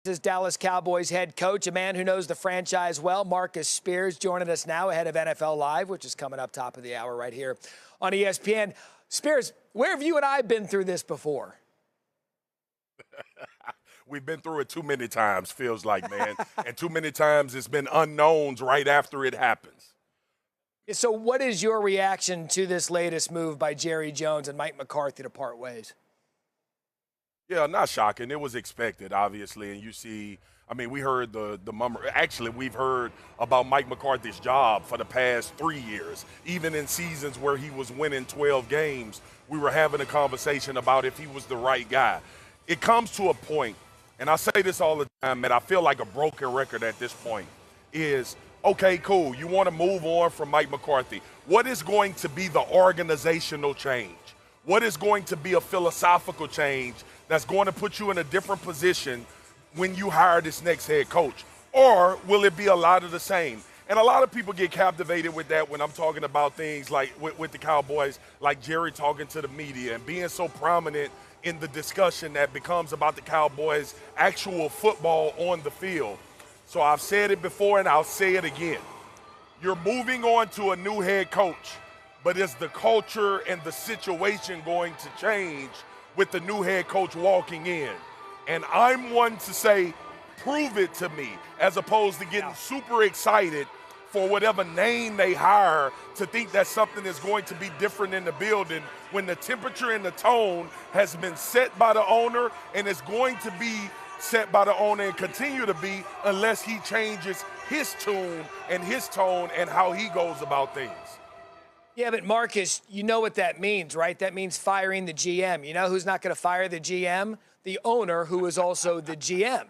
This is Dallas Cowboys head coach, a man who knows the franchise well, Marcus Spears, joining us now ahead of NFL Live, which is coming up top of the hour right here on ESPN. Spears, where have you and I been through this before? We've been through it too many times, feels like, man. And too many times it's been unknowns right after it happens. So what is your reaction to this latest move by Jerry Jones and Mike McCarthy to part ways? Yeah, not shocking. It was expected, obviously. And you see, I mean, we heard the murmur. Actually, we've heard about Mike McCarthy's job for the past 3 years. Even in seasons where he was winning 12 games, we were having a conversation about if he was the right guy. It comes to a point, and I say this all the time, man, I feel like a broken record at this point, is, okay, cool, you want to move on from Mike McCarthy. What is going to be the organizational change? What is going to be a philosophical change that's going to put you in a different position when you hire this next head coach? Or will it be a lot of the same? And a lot of people get captivated with that when I'm talking about things like with the Cowboys, like Jerry talking to the media and being so prominent in the discussion that becomes about the Cowboys' actual football on the field. So I've said it before and I'll say it again. You're moving on to a new head coach, but is the culture and the situation going to change with the new head coach walking in? And I'm one to say, prove it to me, as opposed to getting super excited for whatever name they hire to think that something is going to be different in the building when the temperature and the tone has been set by the owner and is going to be set by the owner and continue to be unless he changes his tune and his tone and how he goes about things. Yeah, but Marcus, you know what that means, right? That means firing the GM. You know who's not going to fire the GM? The owner, who is also the GM.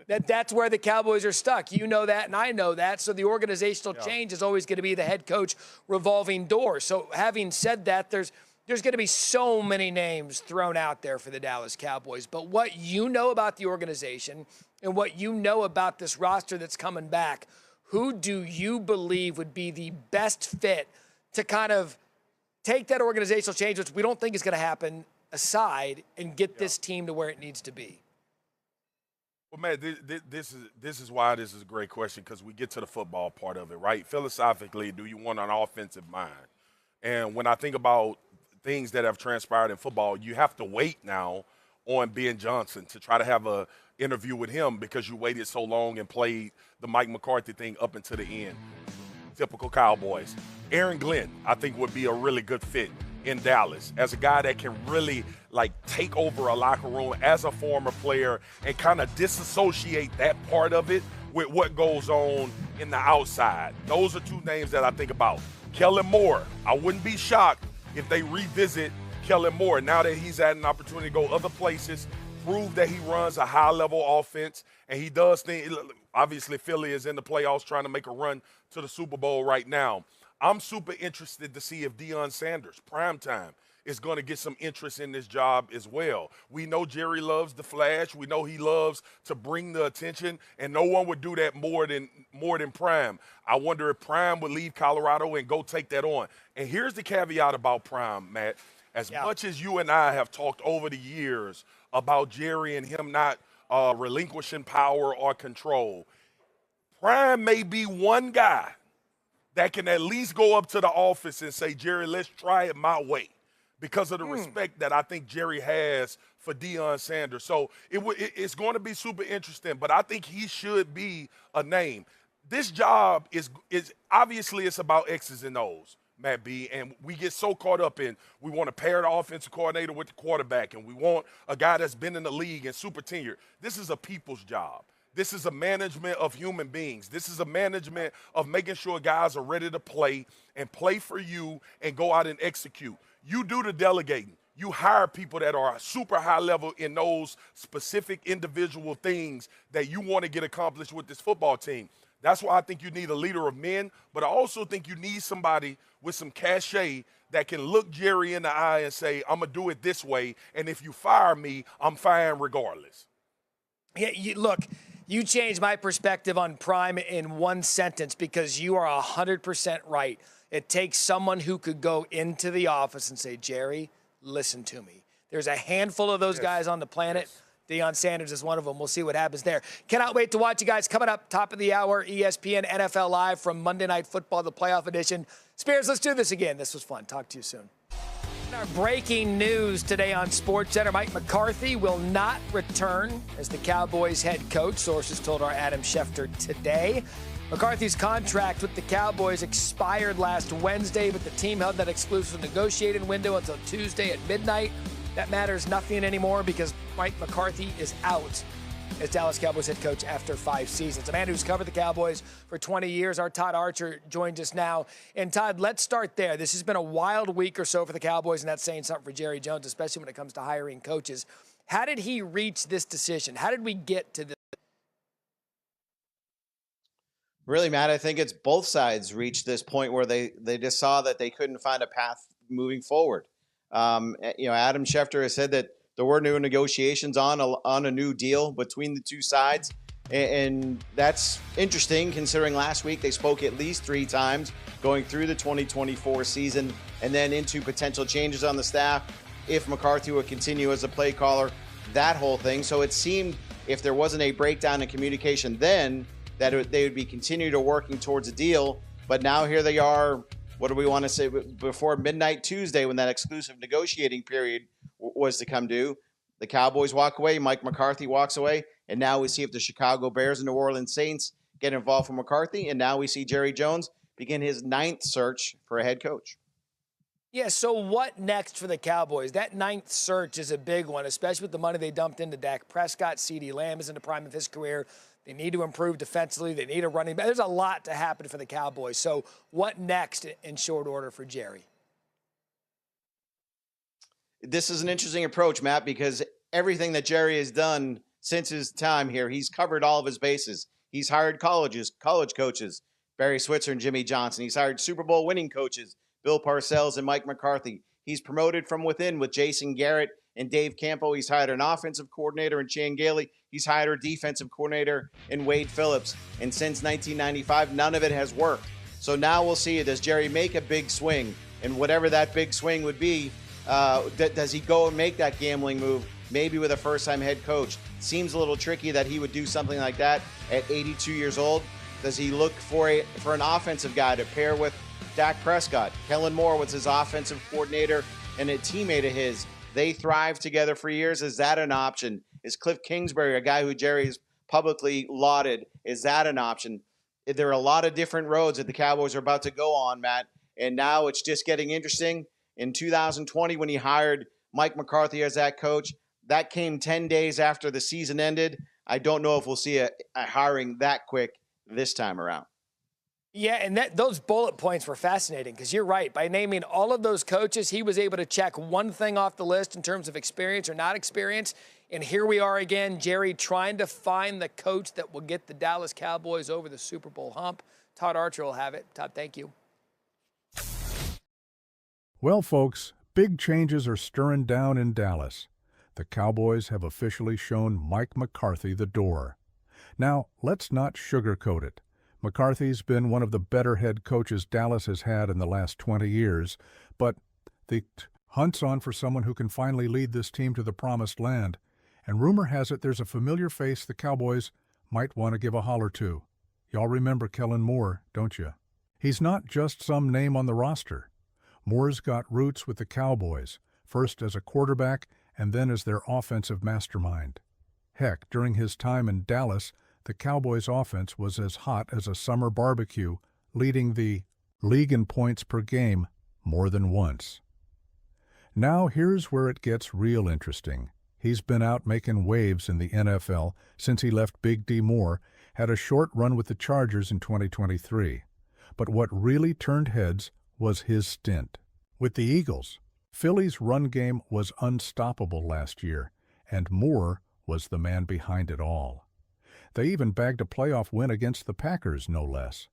That's where the Cowboys are stuck. You know that, and I know that. So the organizational change is always going to be the head coach revolving door. So having said that, there's going to be so many names thrown out there for the Dallas Cowboys. But what you know about the organization and what you know about this roster that's coming back, who do you believe would be the best fit to kind of take that organizational change, which we don't think is going to happen, aside and get this team to where it needs to be? Well, man, this is why this is a great question, because we get to the football part of it, right? Philosophically, do you want an offensive mind? And when I think about things that have transpired in football, you have to wait now on Ben Johnson to try to have a interview with him because you waited so long and played the Mike McCarthy thing up until the end. Typical Cowboys. Aaron Glenn, I think, would be a really good fit in Dallas as a guy that can really take over a locker room as a former player and kind of disassociate that part of it with what goes on in the outside. Those are two names that I think about. Kellen Moore, I wouldn't be shocked if they revisit Kellen Moore now that he's had an opportunity to go other places, prove that he runs a high-level offense, and he does things. Obviously, Philly is in the playoffs trying to make a run to the Super Bowl right now. I'm super interested to see if Deion Sanders, primetime, is going to get some interest in this job as well. We know Jerry loves the flash. We know he loves to bring the attention, and no one would do that more than Prime. I wonder if Prime would leave Colorado and go take that on. And here's the caveat about Prime, Matt. As much as you and I have talked over the years about Jerry and him not relinquishing power or control, Prime may be one guy that can at least go up to the office and say, Jerry, let's try it my way, because of the respect that I think Jerry has for Deion Sanders. So it's going to be super interesting, but I think he should be a name. This job is obviously it's about X's and O's, Matt B, and we get so caught up in we want to pair the offensive coordinator with the quarterback, and we want a guy that's been in the league and super tenured. This is a people's job. This is a management of human beings. This is a management of making sure guys are ready to play and play for you and go out and execute. You do the delegating. You hire people that are super high level in those specific individual things that you want to get accomplished with this football team. That's why I think you need a leader of men, but I also think you need somebody with some cachet that can look Jerry in the eye and say, I'm going to do it this way, and if you fire me, I'm fine regardless. Yeah, look, you changed my perspective on Prime in one sentence, because you are 100% right. It takes someone who could go into the office and say, Jerry, listen to me. There's a handful of those guys on the planet. Deion Sanders is one of them. We'll see what happens there. Cannot wait to watch you guys. Coming up, top of the hour, ESPN NFL Live from Monday Night Football, the playoff edition. Spears, let's do this again. This was fun. Talk to you soon. Our breaking news today on SportsCenter: Mike McCarthy will not return as the Cowboys head coach, sources told our Adam Schefter today. McCarthy's contract with the Cowboys expired last Wednesday, but the team held that exclusive negotiating window until Tuesday at midnight. That matters nothing anymore because Mike McCarthy is out as Dallas Cowboys head coach after 5 seasons. A man who's covered the Cowboys for 20 years, our Todd Archer, joins us now. And Todd, let's start there. This has been a wild week or so for the Cowboys, and that's saying something for Jerry Jones, especially when it comes to hiring coaches. How did he reach this decision? How did we get to this? Really, Matt, I think it's both sides reached this point where they just saw that they couldn't find a path moving forward. Adam Schefter has said that there were no negotiations on a new deal between the two sides. And that's interesting considering last week they spoke at least 3 times going through the 2024 season and then into potential changes on the staff if McCarthy would continue as a play caller, that whole thing. So it seemed if there wasn't a breakdown in communication then that they would be continuing to working towards a deal. But now here they are, what do we want to say, before midnight Tuesday when that exclusive negotiating period was to come due. The Cowboys walk away, Mike McCarthy walks away, and now we see if the Chicago Bears and New Orleans Saints get involved with McCarthy, and now we see Jerry Jones begin his 9th search for a head coach. Yeah, so what next for the Cowboys? That 9th search is a big one, especially with the money they dumped into Dak Prescott. CeeDee Lamb is in the prime of his career. They need to improve defensively. They need a running back. There's a lot to happen for the Cowboys. So what next in short order for Jerry? This is an interesting approach, Matt, because everything that Jerry has done since his time here, he's covered all of his bases. He's hired college coaches, Barry Switzer and Jimmy Johnson. He's hired Super Bowl winning coaches, Bill Parcells and Mike McCarthy. He's promoted from within with Jason Garrett and Dave Campo. He's hired an offensive coordinator in Chan Gailey. He's hired a defensive coordinator in Wade Phillips. And since 1995, none of it has worked. So now we'll see, does Jerry make a big swing? And whatever that big swing would be, does he go and make that gambling move, maybe with a first-time head coach? Seems a little tricky that he would do something like that at 82 years old. Does he look for an offensive guy to pair with Dak Prescott? Kellen Moore was his offensive coordinator and a teammate of his. They thrived together for years. Is that an option? Is Cliff Kingsbury, a guy who Jerry's publicly lauded, is that an option? There are a lot of different roads that the Cowboys are about to go on, Matt, and now it's just getting interesting. In 2020, when he hired Mike McCarthy as that coach, that came 10 days after the season ended. I don't know if we'll see a hiring that quick this time around. Yeah, and those bullet points were fascinating because you're right. By naming all of those coaches, he was able to check one thing off the list in terms of experience or not experience. And here we are again, Jerry trying to find the coach that will get the Dallas Cowboys over the Super Bowl hump. Todd Archer will have it. Todd, thank you. Well, folks, big changes are stirring down in Dallas. The Cowboys have officially shown Mike McCarthy the door. Now, let's not sugarcoat it. McCarthy's been one of the better head coaches Dallas has had in the last 20 years, but the hunt's on for someone who can finally lead this team to the promised land. And rumor has it there's a familiar face the Cowboys might want to give a holler to. Y'all remember Kellen Moore, don't you? He's not just some name on the roster. Moore's got roots with the Cowboys, first as a quarterback and then as their offensive mastermind. Heck, during his time in Dallas, the Cowboys' offense was as hot as a summer barbecue, leading the league in points per game more than once. Now here's where it gets real interesting. He's been out making waves in the NFL since he left Big D Moore, had a short run with the Chargers in 2023. But what really turned heads was his stint with the Eagles. Philly's run game was unstoppable last year, and Moore was the man behind it all. They even bagged a playoff win against the Packers, no less.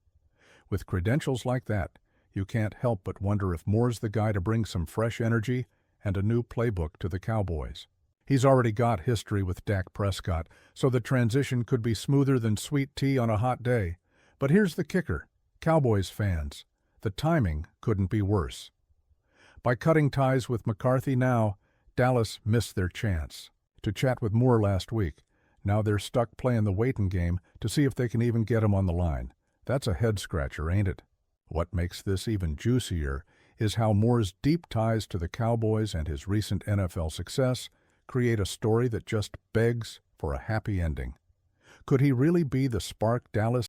With credentials like that, you can't help but wonder if Moore's the guy to bring some fresh energy and a new playbook to the Cowboys. He's already got history with Dak Prescott, so the transition could be smoother than sweet tea on a hot day. But here's the kicker, Cowboys fans. The timing couldn't be worse. By cutting ties with McCarthy now, Dallas missed their chance to chat with Moore last week. Now they're stuck playing the waiting game to see if they can even get him on the line. That's a head-scratcher, ain't it? What makes this even juicier is how Moore's deep ties to the Cowboys and his recent NFL success create a story that just begs for a happy ending. Could he really be the spark Dallas